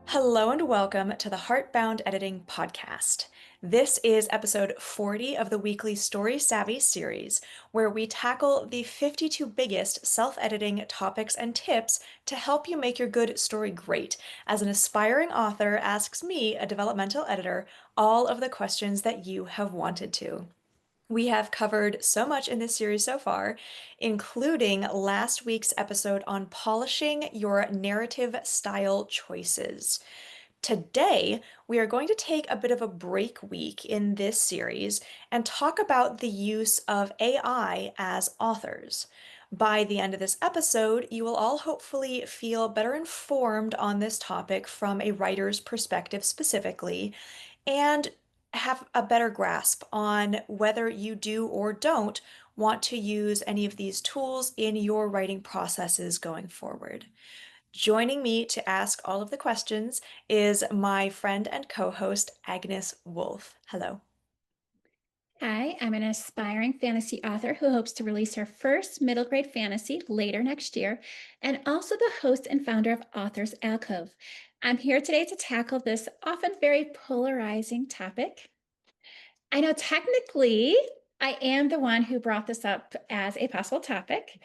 Hello and welcome to the Heartbound Editing Podcast. This is episode 40 of the weekly Story Savvy series, where we tackle the 52 biggest self-editing topics and tips to help you make your good story great, as an aspiring author asks me, a developmental editor, all of the questions that you have wanted to. We have covered so much in this series so far, including last week's episode on polishing your narrative style choices. Today, we are going to take a bit of a break week in this series and talk about the use of AI as authors. By the end of this episode, you will all hopefully feel better informed on this topic from a writer's perspective specifically, and have a better grasp on whether you do or don't want to use any of these tools in your writing processes going forward. Joining me to ask all of the questions is my friend and co-host, Agnes Wolfe. Hello. Hi, I'm an aspiring fantasy author who hopes to release her first middle grade fantasy later next year, and also the host and founder of Authors Alcove. I'm here today to tackle this often very polarizing topic. I know technically I am the one who brought this up as a possible topic.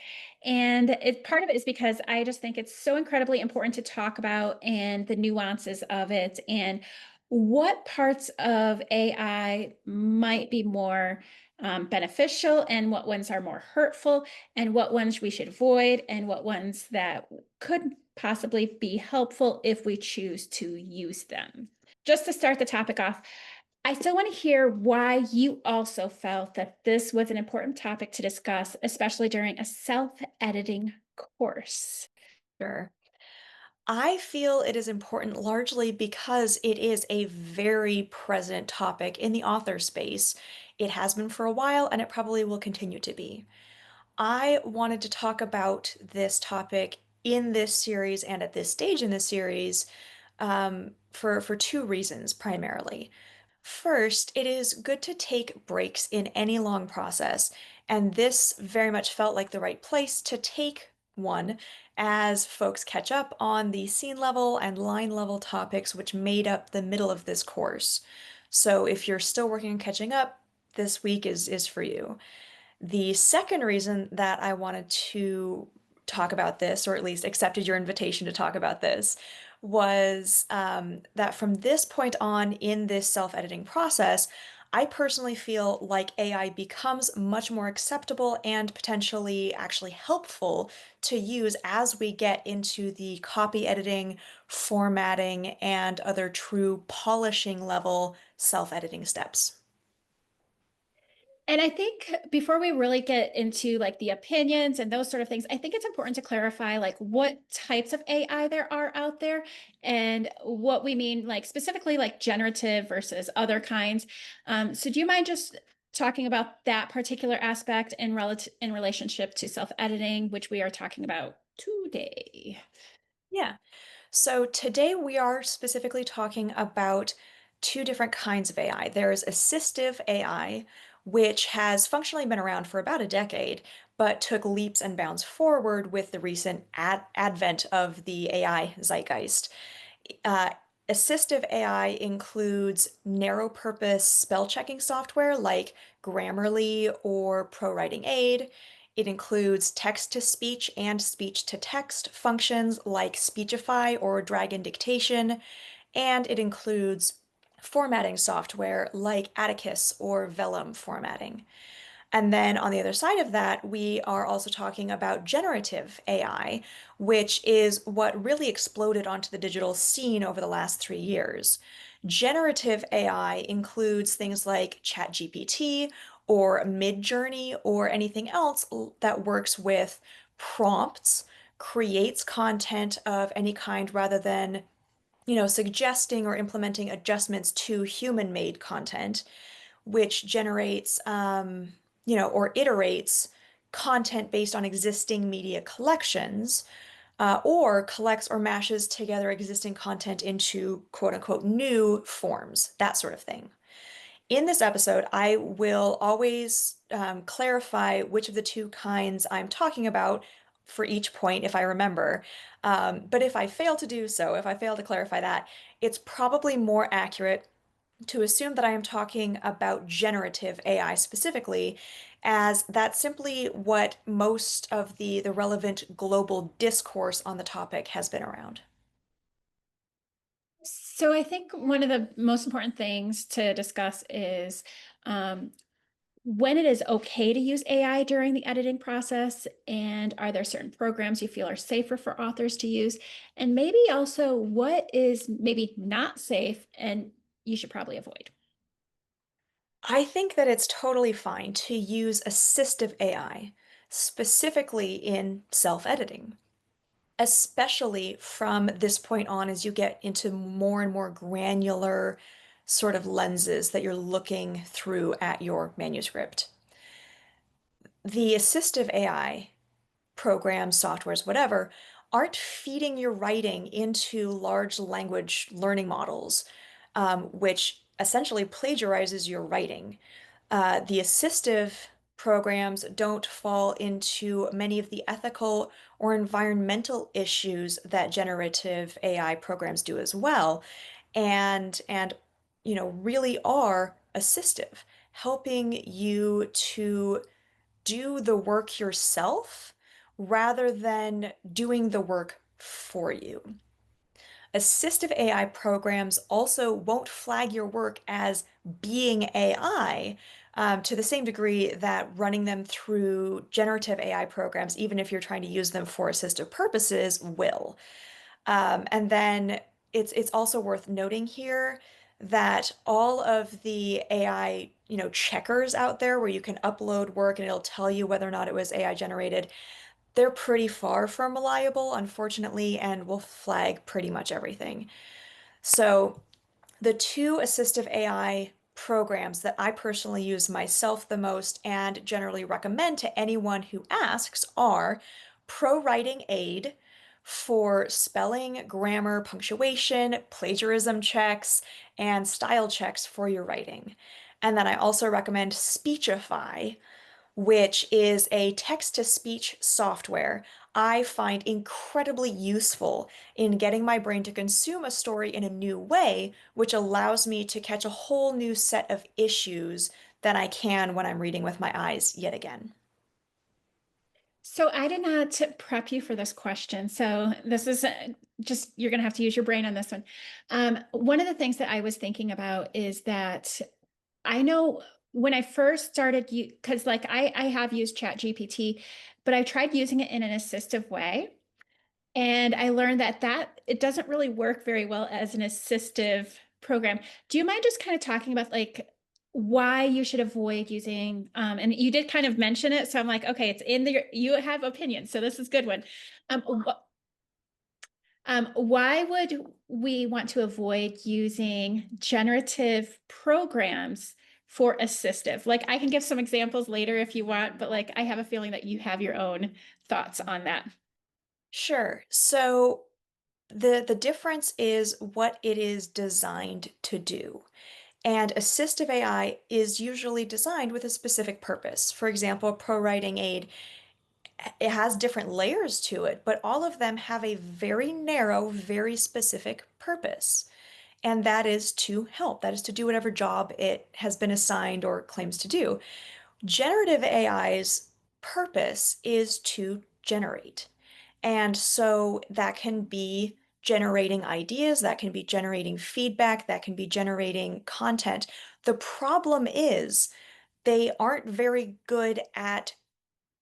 And part of it is because I just think it's so incredibly important to talk about and the nuances of it and what parts of AI might be more beneficial and what ones are more hurtful and what ones we should avoid and what ones that could possibly be helpful if we choose to use them. Just to start the topic off, I still want to hear why you also felt that this was an important topic to discuss, especially during a self-editing course. Sure. I feel it is important largely because it is a very present topic in the author space. It has been for a while, and it probably will continue to be. I wanted to talk about this topic in this series and at this stage in this series for two reasons primarily. First, it is good to take breaks in any long process, and this very much felt like the right place to take one as folks catch up on the scene level and line level topics which made up the middle of this course. So if you're still working on catching up, this week is for you. The second reason that I wanted to talk about this, or at least accepted your invitation to talk about this, was that from this point on in this self-editing process, I personally feel like AI becomes much more acceptable and potentially actually helpful to use as we get into the copy editing, formatting, and other true polishing level self-editing steps. And I think before we really get into like the opinions and those sort of things, I think it's important to clarify like what types of AI there are out there and what we mean, like specifically like generative versus other kinds. So do you mind just talking about that particular aspect in relationship to self-editing, which we are talking about today? Yeah. So today we are specifically talking about two different kinds of AI. There's assistive AI, which has functionally been around for about a decade, but took leaps and bounds forward with the recent advent of the AI zeitgeist. Uh, Assistive AI includes narrow purpose spell checking software like Grammarly or ProWriting Aid. It includes text to speech and speech to text functions like Speechify or Dragon Dictation. And it includes formatting software like Atticus or Vellum formatting. And then on the other side of that, we are also talking about generative AI, which is what really exploded onto the digital scene over the last 3 years. Generative AI includes things like ChatGPT or Midjourney or anything else that works with prompts, creates content of any kind rather than, suggesting or implementing adjustments to human-made content, which generates, or iterates content based on existing media collections, or collects or mashes together existing content into quote unquote new forms, that sort of thing. In this episode, I will always clarify which of the two kinds I'm talking about for each point if I remember. But if I fail to do so, if I fail to clarify that, it's probably more accurate to assume that I am talking about generative AI specifically, as that's simply what most of the relevant global discourse on the topic has been around. So I think one of the most important things to discuss is um, when it is okay to use AI during the editing process, and are there certain programs you feel are safer for authors to use? And maybe also what is maybe not safe and you should probably avoid. I think that it's totally fine to use assistive AI, specifically in self-editing, especially from this point on as you get into more and more granular sort of lenses that you're looking through at your manuscript. The assistive AI programs, softwares, whatever, aren't feeding your writing into large language learning models, which essentially plagiarizes your writing. The assistive programs don't fall into many of the ethical or environmental issues that generative AI programs do as well, and really are assistive, helping you to do the work yourself rather than doing the work for you. Assistive AI programs also won't flag your work as being AI to the same degree that running them through generative AI programs, even if you're trying to use them for assistive purposes, will. And then it's also worth noting here that all of the AI, checkers out there where you can upload work and it'll tell you whether or not it was AI generated, they're pretty far from reliable, unfortunately, and will flag pretty much everything. So the two assistive AI programs that I personally use myself the most and generally recommend to anyone who asks are Pro Writing Aid for spelling, grammar, punctuation, plagiarism checks, and style checks for your writing. And then I also recommend Speechify, which is a text-to-speech software I find incredibly useful in getting my brain to consume a story in a new way, which allows me to catch a whole new set of issues than I can when I'm reading with my eyes yet again. So I did not prep you for this question. So this is just, you're going to have to use your brain on this one. One of the things that I was thinking about is that I know when I first started, because like I have used Chat GPT, but I tried using it in an assistive way. And I learned that it doesn't really work very well as an assistive program. Do you mind just kind of talking about like why you should avoid using, and you did kind of mention it, so I'm like, okay, it's in the, you have opinions, so this is a good one. Um, why would we want to avoid using generative programs for assistive? Like I can give some examples later if you want, but like I have a feeling that you have your own thoughts on that. Sure. So the difference is what it is designed to do. And assistive AI is usually designed with a specific purpose. For example, Pro Writing Aid, it has different layers to it, but all of them have a very narrow, very specific purpose. And that is to help, that is to do whatever job it has been assigned or claims to do. Generative AI's purpose is to generate. And so that can be generating ideas, that can be generating feedback, that can be generating content. The problem is they aren't very good at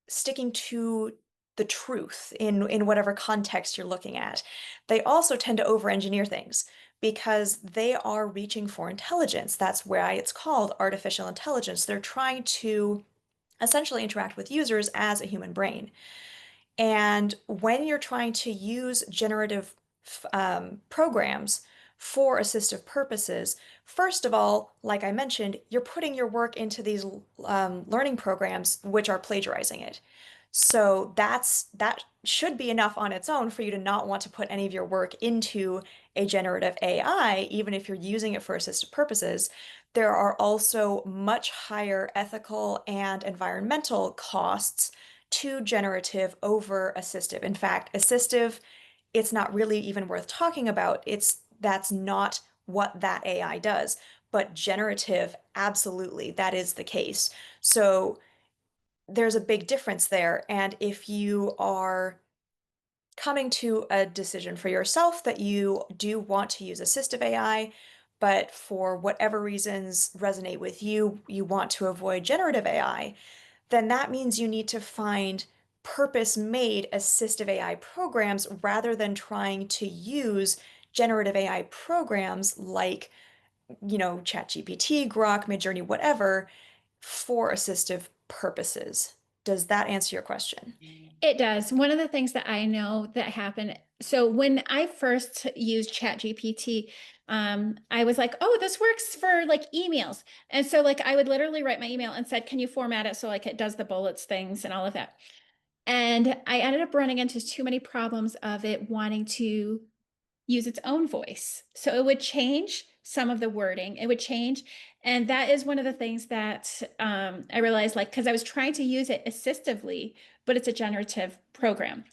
sticking to the truth in whatever context you're looking at. They also tend to over-engineer things because they are reaching for intelligence. That's why it's called artificial intelligence. They're trying to essentially interact with users as a human brain. And when you're trying to use generative programs for assistive purposes, first of all, like I mentioned, you're putting your work into these learning programs which are plagiarizing it. So that should be enough on its own for you to not want to put any of your work into a generative AI, even if you're using it for assistive purposes. There are also much higher ethical and environmental costs to generative over assistive. In fact, assistive, it's not really even worth talking about. That's not what that AI does. But generative, absolutely, that is the case. So there's a big difference there. And if you are coming to a decision for yourself that you do want to use assistive AI, but for whatever reasons resonate with you, you want to avoid generative AI, then that means you need to find purpose-made assistive AI programs rather than trying to use generative AI programs like, ChatGPT, Grok, Midjourney, whatever, for assistive purposes. Does that answer your question? It does. One of the things that I know that happened. So when I first used ChatGPT, I was like, "Oh, this works for like emails." And so like I would literally write my email and said, "Can you format it so like it does the bullets things and all of that?" And I ended up running into too many problems of it wanting to use its own voice. So it would change some of the wording, it would change. And that is one of the things that I realized, like, because I was trying to use it assistively, but it's a generative program.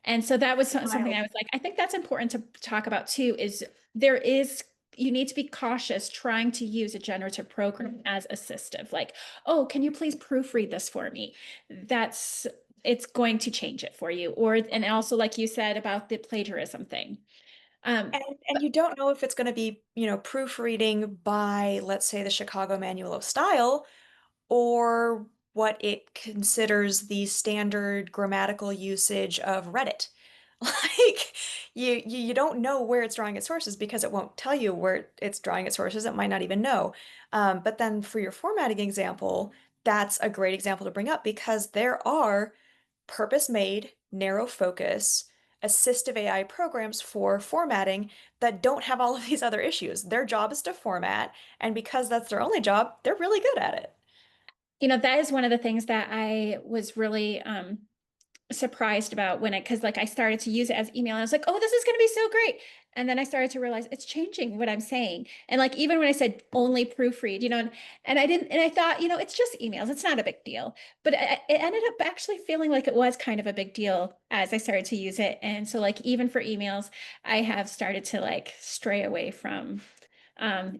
And so that was something Wild. I was like, I think that's important to talk about too, is there is, you need to be cautious trying to use a generative program as assistive. Like, oh, can you please proofread this for me? That's, it's going to change it for you. Or, and also, like you said about the plagiarism thing. And Um, and you don't know if it's going to be, proofreading by, let's say, the Chicago Manual of Style, or what it considers the standard grammatical usage of Reddit. Like you don't know where it's drawing its sources because it won't tell you where it's drawing its sources. It might not even know. But then for your formatting example, that's a great example to bring up because there are purpose-made, narrow focus, assistive AI programs for formatting that don't have all of these other issues. Their job is to format, and because that's their only job, they're really good at it. that is one of the things that I was really surprised about when it, because like I started to use it as email and I was like, oh, this is going to be so great. And then I started to realize it's changing what I'm saying. And like even when I said only proofread, and I didn't, and I thought, it's just emails, it's not a big deal. But it ended up actually feeling like it was kind of a big deal as I started to use it. And so like even for emails, I have started to like stray away from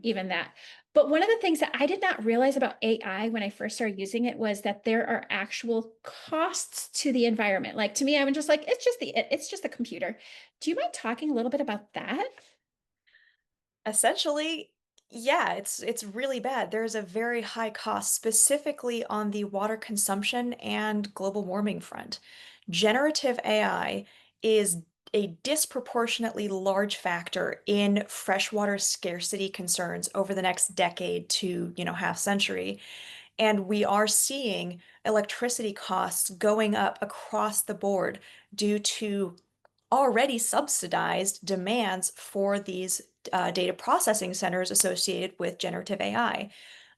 even that. But one of the things that I did not realize about AI when I first started using it was that there are actual costs to the environment. Like to me, I'm just like, it's just a computer. Do you mind talking a little bit about that? Essentially, yeah, it's really bad. There's a very high cost specifically on the water consumption and global warming front. Generative AI is a disproportionately large factor in freshwater scarcity concerns over the next decade to, half century. And we are seeing electricity costs going up across the board due to already subsidized demands for these data processing centers associated with generative AI.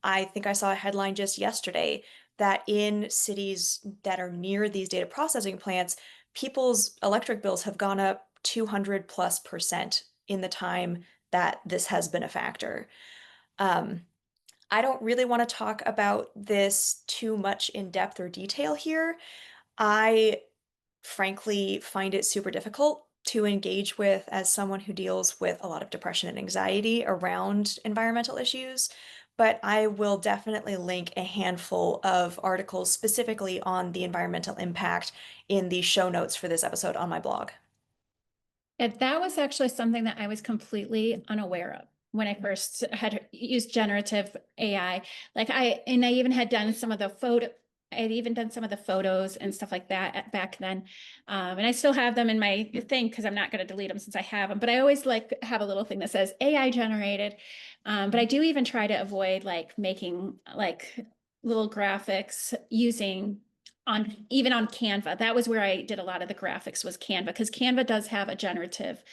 I think I saw a headline just yesterday that in cities that are near these data processing plants, people's electric bills have gone up 200+% in the time that this has been a factor. Um, I don't really want to talk about this too much in depth or detail here. I frankly find it super difficult to engage with as someone who deals with a lot of depression and anxiety around environmental issues. But I will definitely link a handful of articles specifically on the environmental impact in the show notes for this episode on my blog. And that was actually something that I was completely unaware of when I first had used generative AI. And I even had done some of the photo, I had even done some of the photos and stuff like that back then. And I still have them in my thing because I'm not going to delete them since I have them. But I always like have a little thing that says AI generated. But I do even try to avoid like making like little graphics using on even on Canva. That was where I did a lot of the graphics was Canva because Canva does have a generative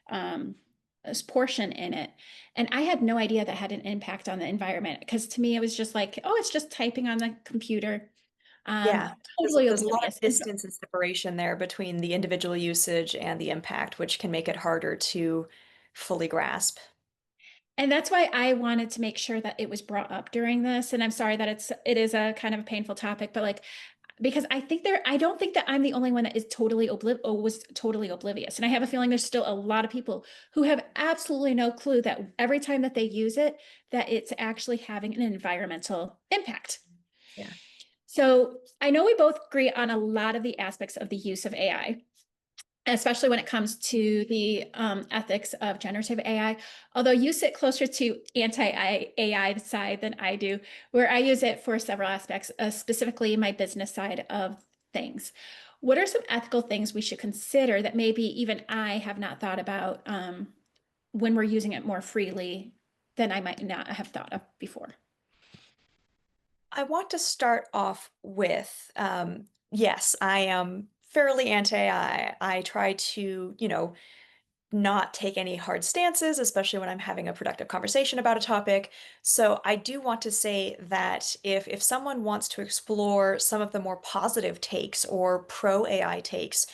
um, portion in it. And I had no idea that had an impact on the environment because to me it was just like, oh, it's just typing on the computer. Yeah, Totally there's a lot of oblivious. And so, distance and separation there between the individual usage and the impact, which can make it harder to fully grasp. and that's why I wanted to make sure that it was brought up during this. And I'm sorry that it is a kind of a painful topic, but like because I don't think that I'm the only one that is was totally oblivious. And I have a feeling there's still a lot of people who have absolutely no clue that every time that they use it, that it's actually having an environmental impact. Yeah. So I know we both agree on a lot of the aspects of the use of AI, especially when it comes to the ethics of generative AI. Although you sit closer to anti-AI side than I do, where I use it for several aspects, specifically my business side of things. What are some ethical things we should consider that maybe even I have not thought about when we're using it more freely than I might not have thought of before? I want to start off with, yes, I am fairly anti-AI. I try to, not take any hard stances, especially when I'm having a productive conversation about a topic. So I do want to say that if someone wants to explore some of the more positive takes or pro AI takes,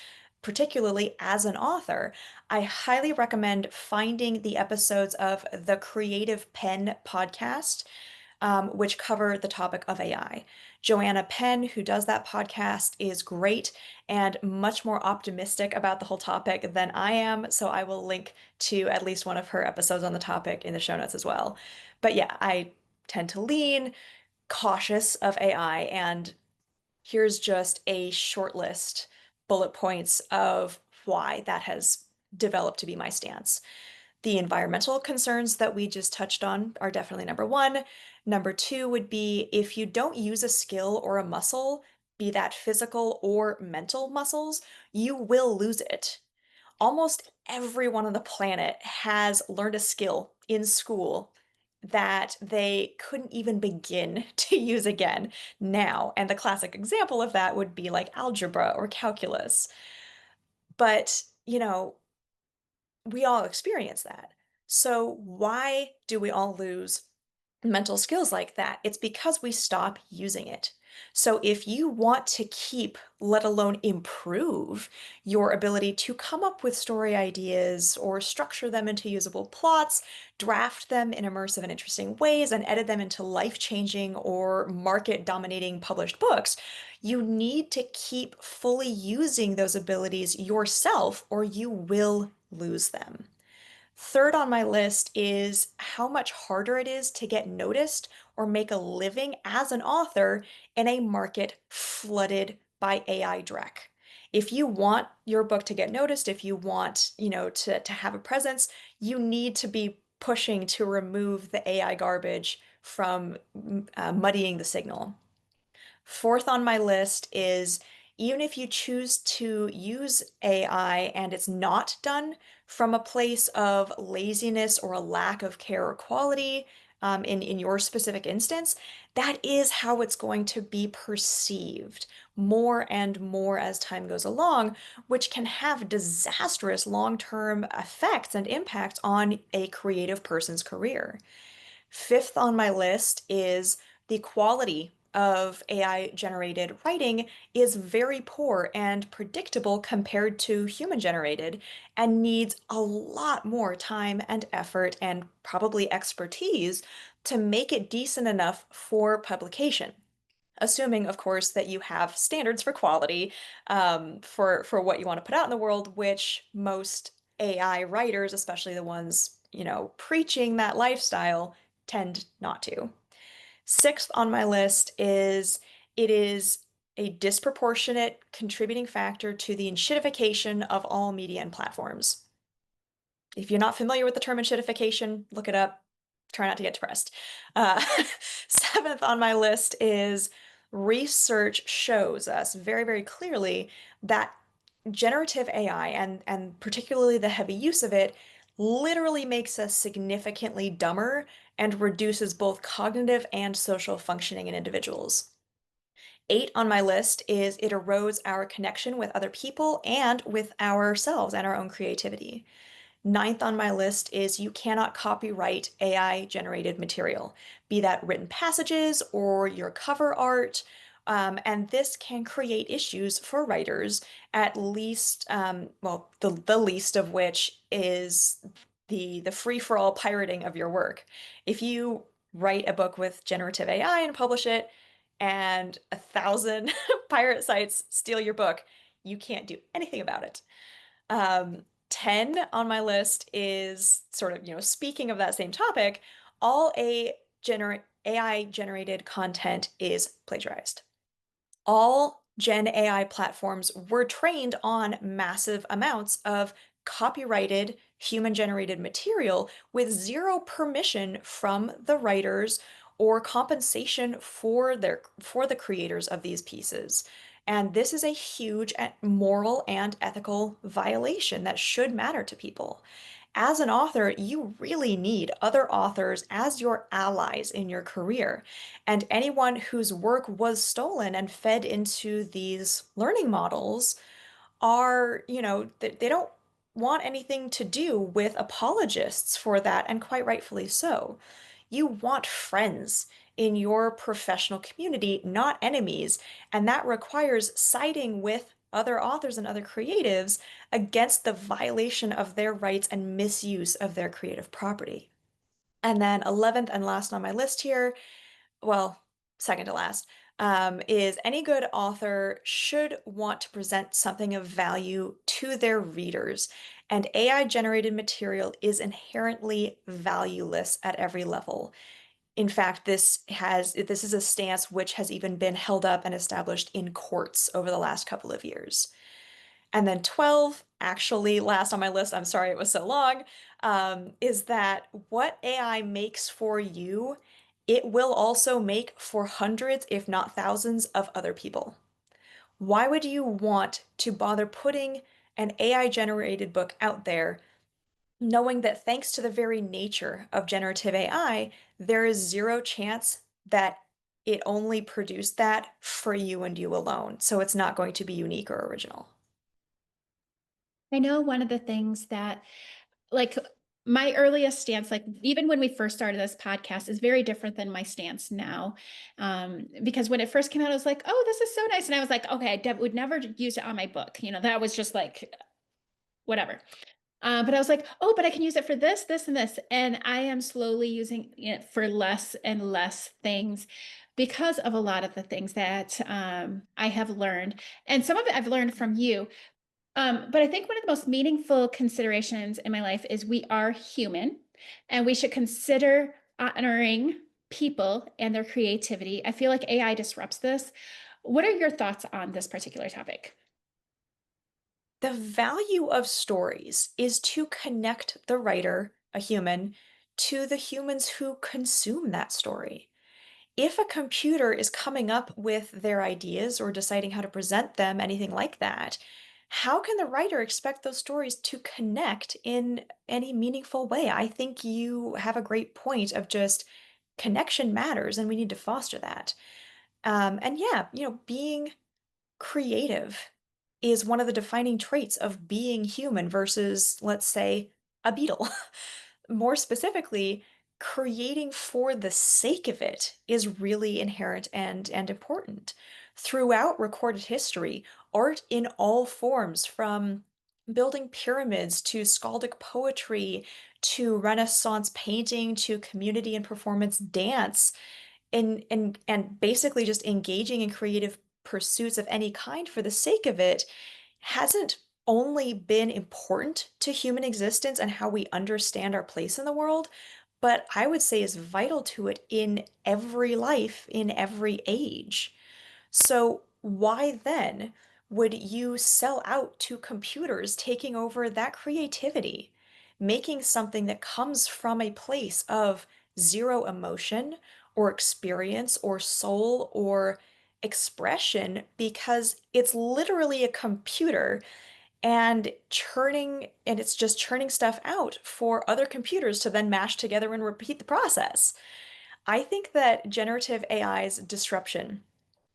particularly as an author, I highly recommend finding the episodes of the Creative Pen podcast, which cover the topic of AI. Joanna Penn, who does that podcast, is great and much more optimistic about the whole topic than I am. So I will link to at least one of her episodes on the topic in the show notes as well. But yeah, I tend to lean cautious of AI, and here's just a short list, bullet points of why that has developed to be my stance. The environmental concerns that we just touched on are definitely number one. Number two would be if you don't use a skill or a muscle, be that physical or mental muscles, you will lose it. Almost everyone on the planet has learned a skill in school that they couldn't even begin to use again now. And the classic example of that would be like algebra or calculus. But, we all experience that. So why do we all lose mental skills like that? It's because we stop using it. So if you want to keep, let alone improve, your ability to come up with story ideas or structure them into usable plots, draft them in immersive and interesting ways, and edit them into life-changing or market-dominating published books, you need to keep fully using those abilities yourself, or you will lose them. Third on my list is how much harder it is to get noticed or make a living as an author in a market flooded by AI dreck. If you want your book to get noticed, if you want, to have a presence, you need to be pushing to remove the AI garbage from muddying the signal. Fourth on my list is even if you choose to use AI and it's not done from a place of laziness or a lack of care or quality, in your specific instance, that is how it's going to be perceived more and more as time goes along, which can have disastrous long-term effects and impacts on a creative person's career. Fifth on my list is the quality of AI generated writing is very poor and predictable compared to human generated and needs a lot more time and effort and probably expertise to make it decent enough for publication. Assuming, of course, that you have standards for quality, for what you want to put out in the world, which most AI writers, especially the ones, preaching that lifestyle, tend not to. Sixth on my list is it is a disproportionate contributing factor to the enshittification of all media and platforms. If you're not familiar with the term enshittification, look it up. Try not to get depressed. Uh, Seventh on my list is research shows us very, very clearly that generative AI and particularly the heavy use of it literally makes us significantly dumber and reduces both cognitive and social functioning in individuals. Eight on my list is it erodes our connection with other people and with ourselves and our own creativity. Ninth on my list is you cannot copyright AI generated material, be that written passages or your cover art. And this can create issues for writers, at least, well, the least of which is the free-for-all pirating of your work. If you write a book with generative AI and publish it, and 1,000 pirate sites steal your book, you can't do anything about it. 10 on my list is sort of, speaking of that same topic, all AI generated content is plagiarized. All Gen AI platforms were trained on massive amounts of copyrighted human-generated material with zero permission from the writers or compensation for the creators of these pieces. And this is a huge moral and ethical violation that should matter to people. As an author, you really need other authors as your allies in your career. And anyone whose work was stolen and fed into these learning models are, they don't want anything to do with apologists for that, and quite rightfully so. You want friends in your professional community, not enemies, and that requires siding with other authors and other creatives against the violation of their rights and misuse of their creative property. And then 11th and last on my list here, well, second to last, is any good author should want to present something of value to their readers, and AI generated material is inherently valueless at every level. In fact, this is a stance which has even been held up and established in courts over the last couple of years. And then 12, actually last on my list, I'm sorry it was so long, is that what AI makes for you, it will also make for hundreds, if not thousands, of other people. Why would you want to bother putting an AI generated book out there, knowing that thanks to the very nature of generative AI, there is zero chance that it only produced that for you and you alone. So it's not going to be unique or original. I know one of the things that, like, my earliest stance, like even when we first started this podcast, is very different than my stance now. Because when it first came out, I was like, oh, this is so nice. And I was like, okay, would never use it on my book. That was just like, whatever. But I was like, oh, but I can use it for this, this, and this. And I am slowly using it for less and less things because of a lot of the things that I have learned. And some of it I've learned from you. But I think one of the most meaningful considerations in my life is we are human and we should consider honoring people and their creativity. I feel like AI disrupts this. What are your thoughts on this particular topic? The value of stories is to connect the writer, a human, to the humans who consume that story. If a computer is coming up with their ideas or deciding how to present them, anything like that, how can the writer expect those stories to connect in any meaningful way? I think you have a great point of just connection matters and we need to foster that. And yeah, being creative is one of the defining traits of being human versus, let's say, a beetle. More specifically, creating for the sake of it is really inherent and important. Throughout recorded history, art in all forms, from building pyramids to skaldic poetry to Renaissance painting to community and performance dance, and basically just engaging in creative pursuits of any kind for the sake of it hasn't only been important to human existence and how we understand our place in the world, but I would say is vital to it in every life, in every age. So why then would you sell out to computers taking over that creativity, making something that comes from a place of zero emotion or experience or soul or expression because it's literally a computer and it's just churning stuff out for other computers to then mash together and repeat the process. I think that generative AI's disruption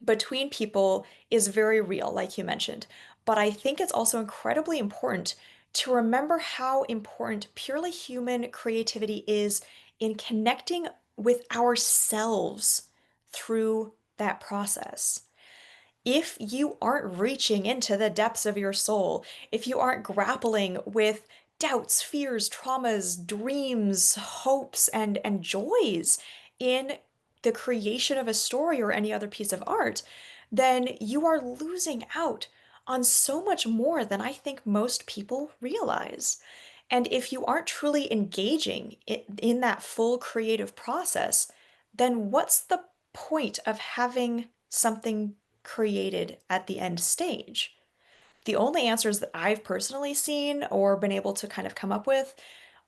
between people is very real, like you mentioned. But I think it's also incredibly important to remember how important purely human creativity is in connecting with ourselves through that process. If you aren't reaching into the depths of your soul, if you aren't grappling with doubts, fears, traumas, dreams, hopes, and joys in the creation of a story or any other piece of art, then you are losing out on so much more than I think most people realize. And if you aren't truly engaging in that full creative process, then what's the point of having something created at the end stage? The only answers that I've personally seen or been able to kind of come up with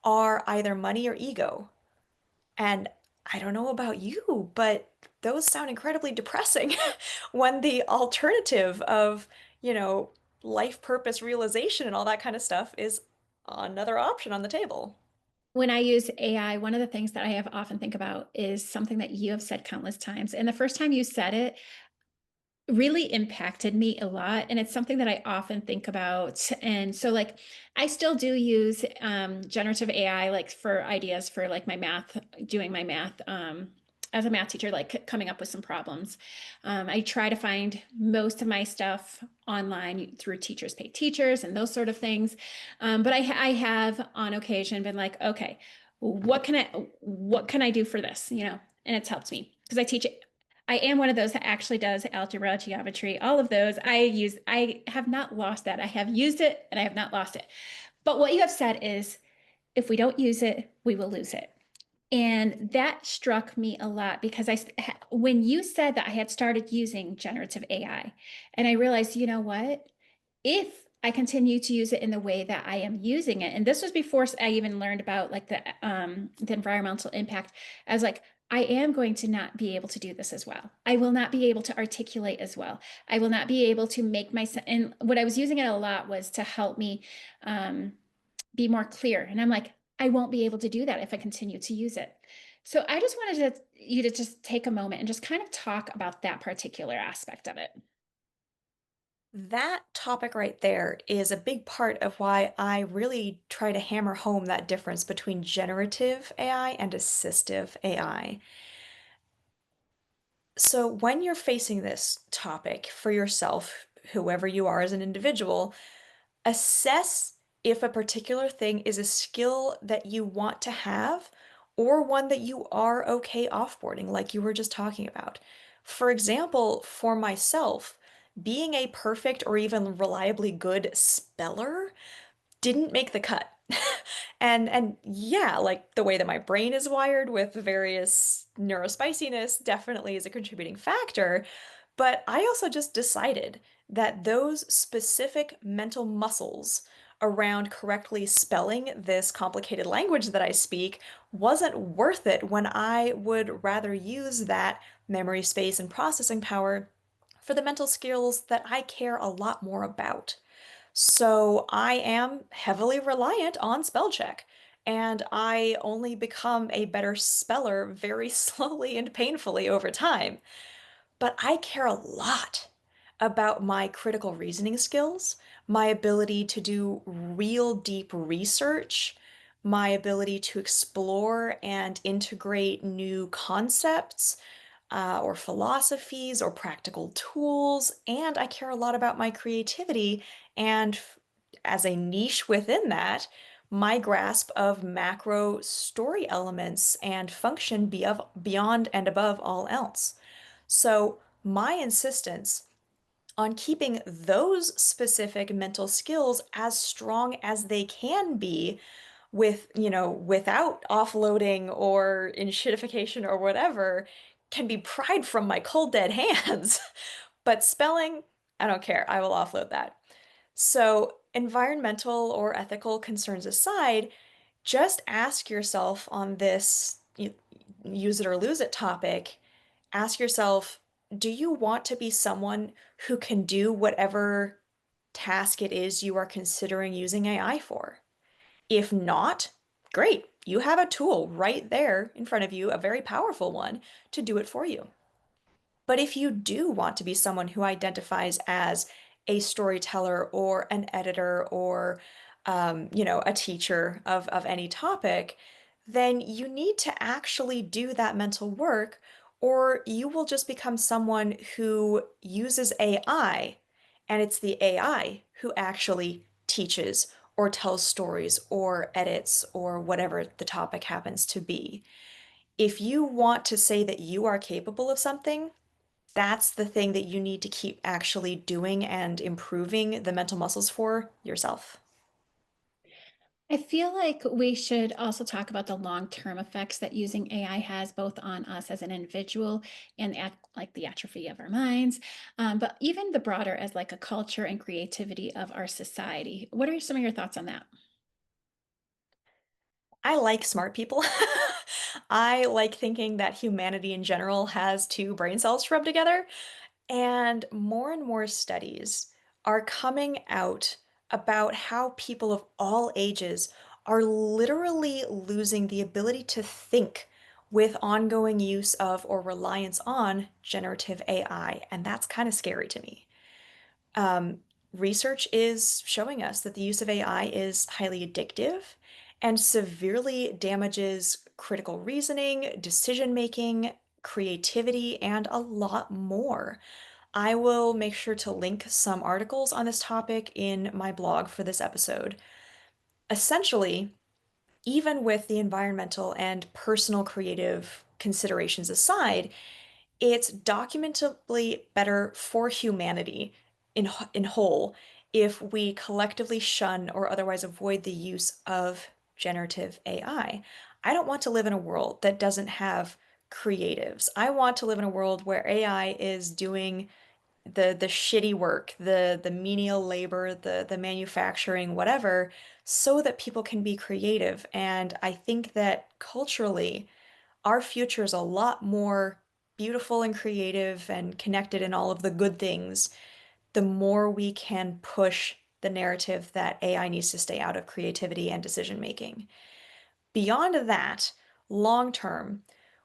are either money or ego. And I don't know about you, but those sound incredibly depressing when the alternative of, you know, life purpose realization and all that kind of stuff is another option on the table. When I use AI, one of the things that I have often think about is something that you have said countless times. And the first time you said it, really impacted me a lot, and it's something that I often think about. And so like I still do use generative AI like for ideas for like my math, doing my math as a math teacher, like coming up with some problems. I try to find most of my stuff online through Teachers Pay Teachers and those sort of things. But I have on occasion been like, okay, what can I do for this, you know? And it's helped me because I am one of those that actually does algebra, geometry, all of those. I have not lost that. I have used it and I have not lost it. But what you have said is if we don't use it, we will lose it. And that struck me a lot because when you said that I had started using generative AI, and I realized, you know what? If I continue to use it in the way that I am using it, and this was before I even learned about like the environmental impact, I was like, I am going to not be able to do this as well. I will not be able to articulate as well. I will not be able to make my and what I was using it a lot was to help me um, be more clear. And I'm like, I won't be able to do that if I continue to use it. So I just wanted you to just take a moment and just kind of talk about that particular aspect of it. That topic right there is a big part of why I really try to hammer home that difference between generative AI and assistive AI. So, when you're facing this topic for yourself, whoever you are as an individual, assess if a particular thing is a skill that you want to have or one that you are okay offboarding, like you were just talking about. For example, for myself, being a perfect or even reliably good speller didn't make the cut. And yeah, like the way that my brain is wired with various neurospiciness definitely is a contributing factor. But I also just decided that those specific mental muscles around correctly spelling this complicated language that I speak wasn't worth it when I would rather use that memory space and processing power for the mental skills that I care a lot more about. So I am heavily reliant on spell check, and I only become a better speller very slowly and painfully over time. But I care a lot about my critical reasoning skills, my ability to do real deep research, my ability to explore and integrate new concepts, or philosophies or practical tools. And I care a lot about my creativity and as a niche within that, my grasp of macro story elements and function beyond and above all else. So, my insistence on keeping those specific mental skills as strong as they can be without offloading or enshittification or whatever, can be pried from my cold dead hands. But spelling, I don't care. I will offload that. So, environmental or ethical concerns aside, just ask yourself on this use it or lose it topic, ask yourself, do you want to be someone who can do whatever task it is you are considering using AI for? If not, great. You have a tool right there in front of you, a very powerful one, to do it for you. But if you do want to be someone who identifies as a storyteller or an editor or, a teacher of any topic, then you need to actually do that mental work, or you will just become someone who uses AI, and it's the AI who actually teaches or tells stories or edits or whatever the topic happens to be. If you want to say that you are capable of something, that's the thing that you need to keep actually doing and improving the mental muscles for yourself. I feel like we should also talk about the long-term effects that using AI has both on us as an individual and like the atrophy of our minds, but even the broader as like a culture and creativity of our society. What are some of your thoughts on that? I like smart people. I like thinking that humanity in general has two brain cells to rub together. And more studies are coming out about how people of all ages are literally losing the ability to think with ongoing use of or reliance on generative AI. And that's kind of scary to me. Um, Research is showing us that the use of AI is highly addictive and severely damages critical reasoning, decision making, creativity, and a lot more. I will make sure to link some articles on this topic in my blog for this episode. Essentially, even with the environmental and personal creative considerations aside, it's documentably better for humanity in whole if we collectively shun or otherwise avoid the use of generative AI. I don't want to live in a world that doesn't have creatives. I want to live in a world where AI is doing the shitty work, the menial labor, the manufacturing, whatever, so that people can be creative. And I think that culturally, our future is a lot more beautiful and creative and connected in all of the good things, the more we can push the narrative that AI needs to stay out of creativity and decision making. Beyond that, long term,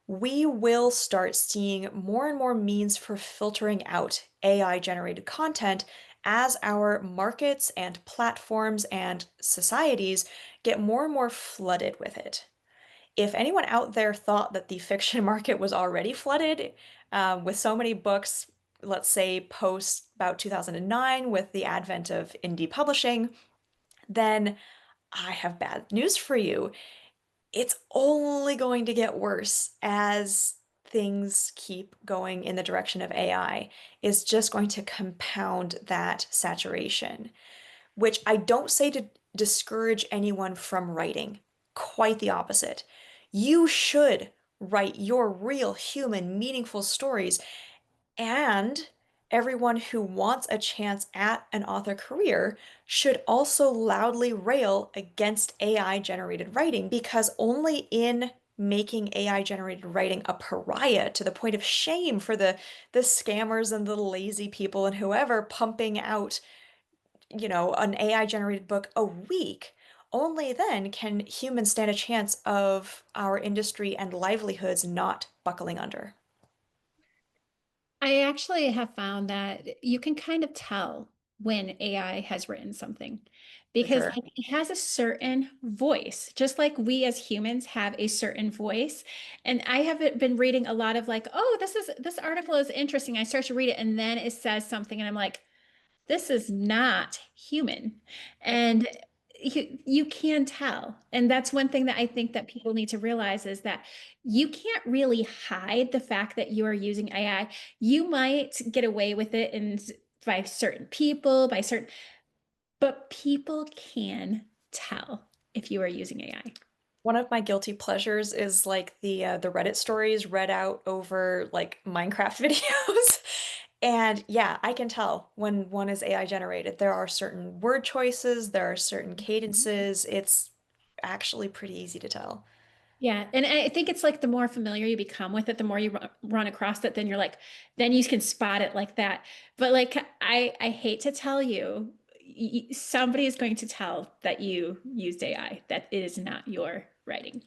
we will start seeing more and more means for filtering out AI generated content as our markets and platforms and societies get more and more flooded with it. If anyone out there thought that the fiction market was already flooded with so many books, let's say post about 2009 with the advent of indie publishing, then I have bad news for you. It's only going to get worse as things keep going in the direction of AI. It's just going to compound that saturation, which I don't say to discourage anyone from writing. Quite the opposite. You should write your real human, meaningful stories, and everyone who wants a chance at an author career should also loudly rail against AI generated writing because only in making AI generated writing a pariah to the point of shame for the scammers and the lazy people and whoever pumping out, an AI generated book a week, only then can humans stand a chance of our industry and livelihoods not buckling under. I actually have found that you can kind of tell when AI has written something For because sure. like, it has a certain voice, just like we as humans have a certain voice. And I have been reading a lot of like, oh, this article is interesting. I start to read it and then it says something and I'm like, this is not human. And you can tell. And that's one thing that I think that people need to realize is that you can't really hide the fact that you are using AI. You might get away with it by certain people, but people can tell if you are using AI. One of my guilty pleasures is like the Reddit stories read out over like Minecraft videos. And yeah, I can tell when one is AI generated. There are certain word choices, there are certain cadences. It's actually pretty easy to tell. Yeah, and I think it's like the more familiar you become with it, the more you run across it, then you're like, then you can spot it like that. But like, I hate to tell you, somebody is going to tell that you used AI, that it is not your writing.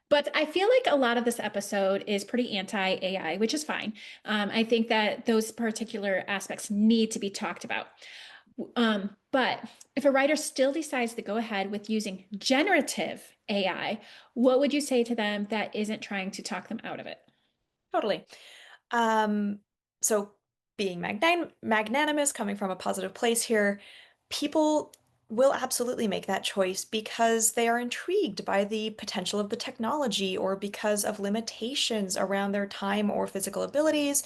But I feel like a lot of this episode is pretty anti-AI, which is fine. I think that those particular aspects need to be talked about. But if a writer still decides to go ahead with using generative AI, what would you say to them that isn't trying to talk them out of it? Totally. Um, so being magnanimous, coming from a positive place here, people will absolutely make that choice because they are intrigued by the potential of the technology or because of limitations around their time or physical abilities,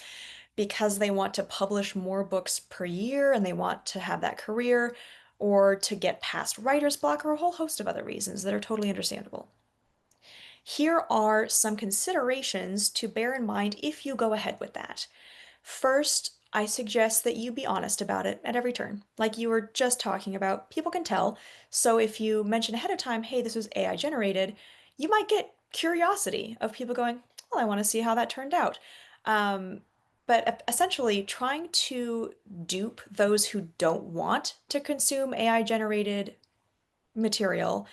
because they want to publish more books per year and they want to have that career, or to get past writer's block, or a whole host of other reasons that are totally understandable. Here are some considerations to bear in mind if you go ahead with that. First, I suggest that you be honest about it at every turn. Like you were just talking about, people can tell. So if you mention ahead of time, hey, this was AI generated, you might get curiosity of people going, well, I want to see how that turned out. Um, but essentially, trying to dupe those who don't want to consume AI generated material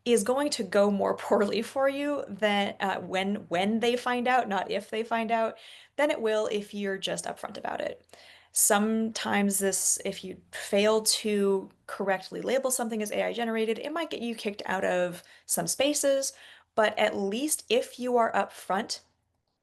is going to go more poorly for you than when they find out, not if they find out, than it will if you're just upfront about it. Sometimes this, if you fail to correctly label something as AI generated, it might get you kicked out of some spaces, but at least if you are upfront,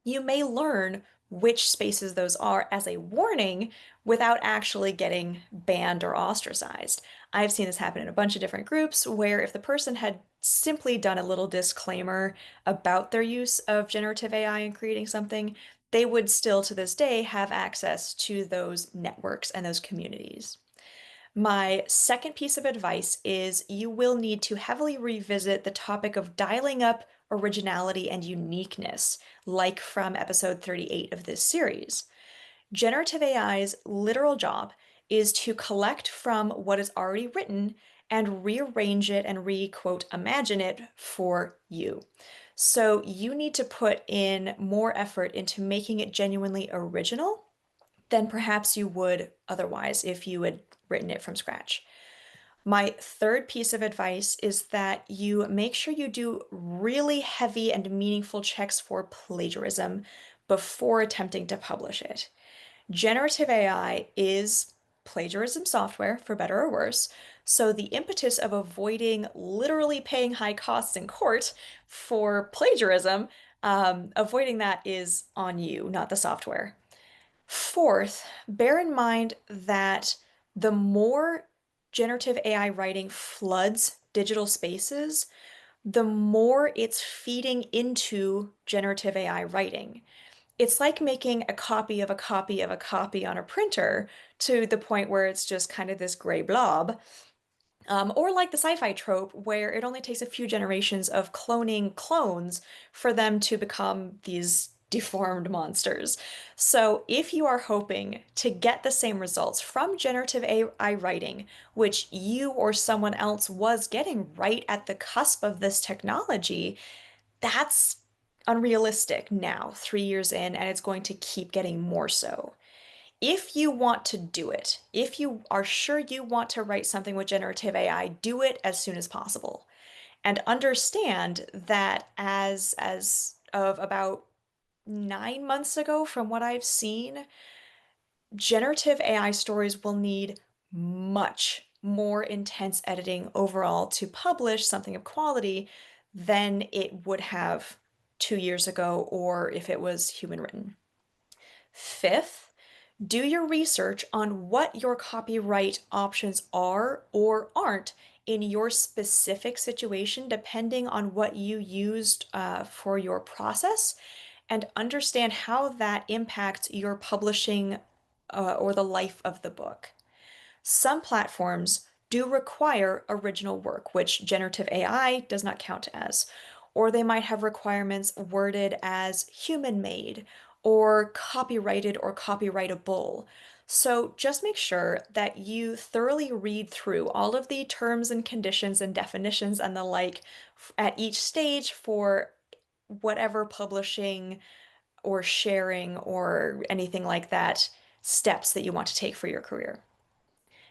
you may learn which spaces those are as a warning without actually getting banned or ostracized. I've seen this happen in a bunch of different groups where if the person had simply done a little disclaimer about their use of generative AI in creating something, they would still to this day have access to those networks and those communities. My second piece of advice is you will need to heavily revisit the topic of dialing up originality and uniqueness, like from episode 38 of this series. Generative AI's literal job is to collect from what is already written and rearrange it and re-quote imagine it for you. So you need to put in more effort into making it genuinely original than perhaps you would otherwise if you had written it from scratch. My third piece of advice is that you make sure you do really heavy and meaningful checks for plagiarism before attempting to publish it. Generative AI is plagiarism software, for better or worse, so the impetus of avoiding literally paying high costs in court for plagiarism, avoiding that is on you, not the software. Fourth, bear in mind that the more generative AI writing floods digital spaces, the more it's feeding into generative AI writing. It's like making a copy of a copy of a copy on a printer to the point where it's just kind of this gray blob. Or like the sci-fi trope where it only takes a few generations of cloning clones for them to become these deformed monsters. So if you are hoping to get the same results from generative AI writing, which you or someone else was getting right at the cusp of this technology, that's unrealistic now, 3 years in, and it's going to keep getting more so. If you want to do it, if you are sure you want to write something with generative AI, do it as soon as possible. And understand that as of about 9 months ago, from what I've seen, generative AI stories will need much more intense editing overall to publish something of quality than it would have 2 years ago or if it was human written. Fifth, do your research on what your copyright options are or aren't in your specific situation, depending on what you used for your process, and understand how that impacts your publishing or the life of the book. Some platforms do require original work, which generative AI does not count as, or they might have requirements worded as human made or copyrighted or copyrightable. So just make sure that you thoroughly read through all of the terms and conditions and definitions and the like at each stage for whatever publishing or sharing or anything like that steps that you want to take for your career.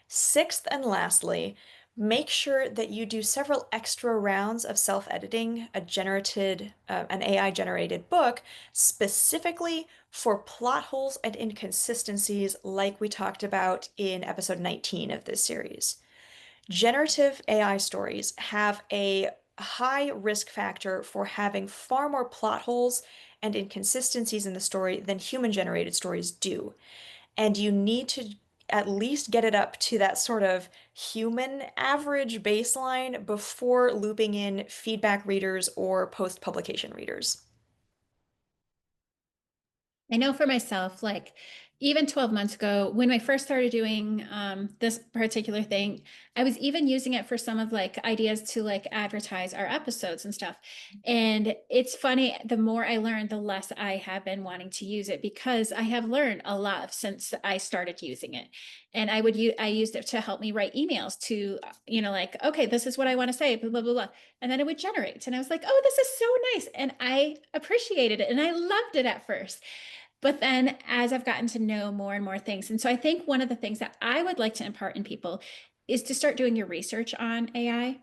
Sixth and lastly, make sure that you do several extra rounds of self-editing an AI generated book specifically for plot holes and inconsistencies like we talked about in episode 19 of this series. Generative AI stories have a high risk factor for having far more plot holes and inconsistencies in the story than human generated stories do. And you need to at least get it up to that sort of human average baseline before looping in feedback readers or post-publication readers. I know for myself, like even 12 months ago, when I first started doing this particular thing, I was even using it for some of like ideas to like advertise our episodes and stuff. And it's funny, the more I learned, the less I have been wanting to use it because I have learned a lot since I started using it. And I used it to help me write emails to, like, okay, this is what I want to say, blah, blah, blah, blah. And then it would generate. And I was like, oh, this is so nice. And I appreciated it and I loved it at first. But then as I've gotten to know more and more things, and so I think one of the things that I would like to impart in people is to start doing your research on AI.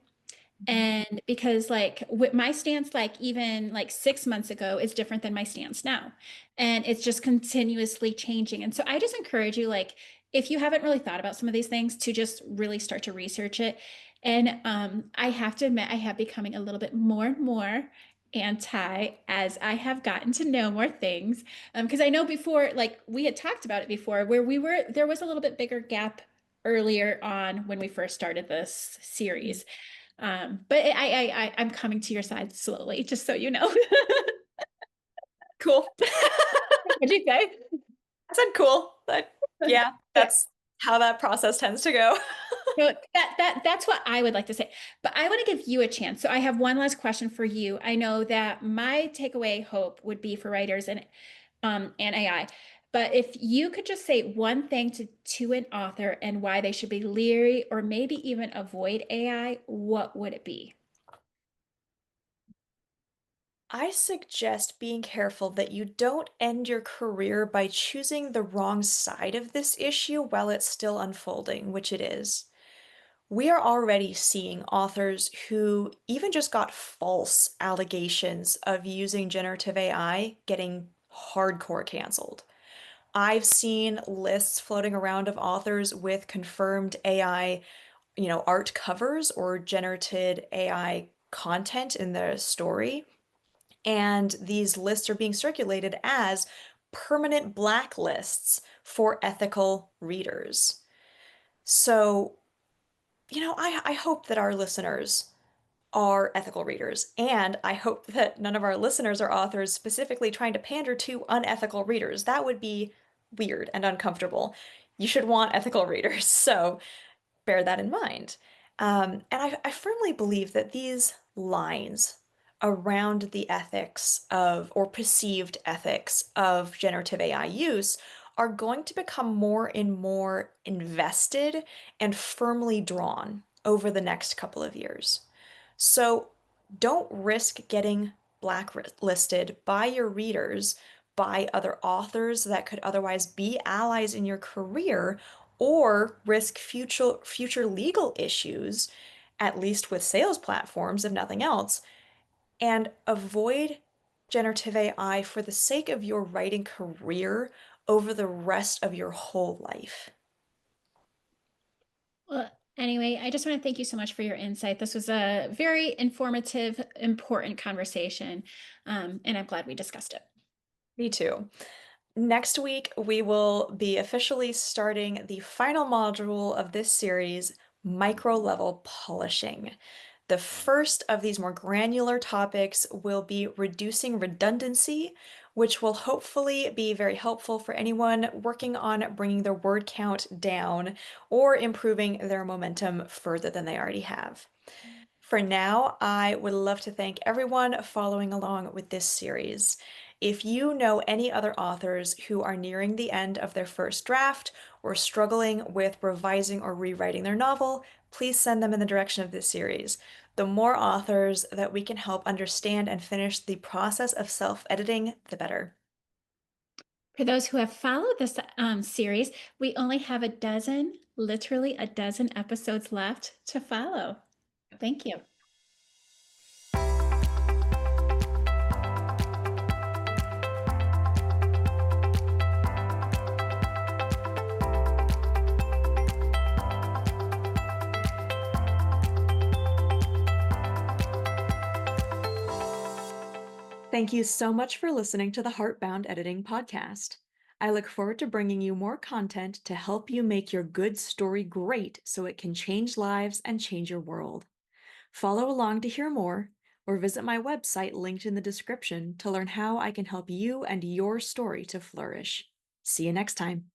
And because like my stance, like even like 6 months ago, is different than my stance now. And it's just continuously changing. And so I just encourage you, like, if you haven't really thought about some of these things, to just really start to research it. And I have to admit, I have becoming a little bit more and more anti as I have gotten to know more things. Because I know before, like we had talked about it before, where there was a little bit bigger gap earlier on when we first started this series. But I'm coming to your side slowly, just so you know. Cool. What'd you say? I said cool. Yeah, Yeah. that's how that process tends to go. So that's what I would like to say. But I want to give you a chance. So I have one last question for you. I know that my takeaway hope would be for writers and AI. But if you could just say one thing to an author and why they should be leery or maybe even avoid AI, what would it be? I suggest being careful that you don't end your career by choosing the wrong side of this issue while it's still unfolding, which it is. We are already seeing authors who even just got false allegations of using generative AI getting hardcore canceled. I've seen lists floating around of authors with confirmed AI, art covers or generated AI content in their story. And these lists are being circulated as permanent blacklists for ethical readers. So, I hope that our listeners are ethical readers, and I hope that none of our listeners are authors specifically trying to pander to unethical readers. That would be weird and uncomfortable. You should want ethical readers, so bear that in mind. And I firmly believe that these lines around the ethics of, or perceived ethics of generative AI use are going to become more and more invested and firmly drawn over the next couple of years. So don't risk getting blacklisted by your readers, by other authors that could otherwise be allies in your career, or risk future legal issues, at least with sales platforms, if nothing else, and avoid generative AI for the sake of your writing career over the rest of your whole life. Well, anyway, I just want to thank you so much for your insight. This was a very informative, important conversation, and I'm glad we discussed it. Me too. Next week, we will be officially starting the final module of this series, micro level polishing. The first of these more granular topics will be reducing redundancy, which will hopefully be very helpful for anyone working on bringing their word count down or improving their momentum further than they already have. For now, I would love to thank everyone following along with this series. If you know any other authors who are nearing the end of their first draft or struggling with revising or rewriting their novel, please send them in the direction of this series. The more authors that we can help understand and finish the process of self-editing, the better. For those who have followed this series, we only have a dozen, literally a dozen episodes left to follow. Thank you. Thank you so much for listening to the Heartbound Editing Podcast. I look forward to bringing you more content to help you make your good story great so it can change lives and change your world. Follow along to hear more, or visit my website linked in the description to learn how I can help you and your story to flourish. See you next time.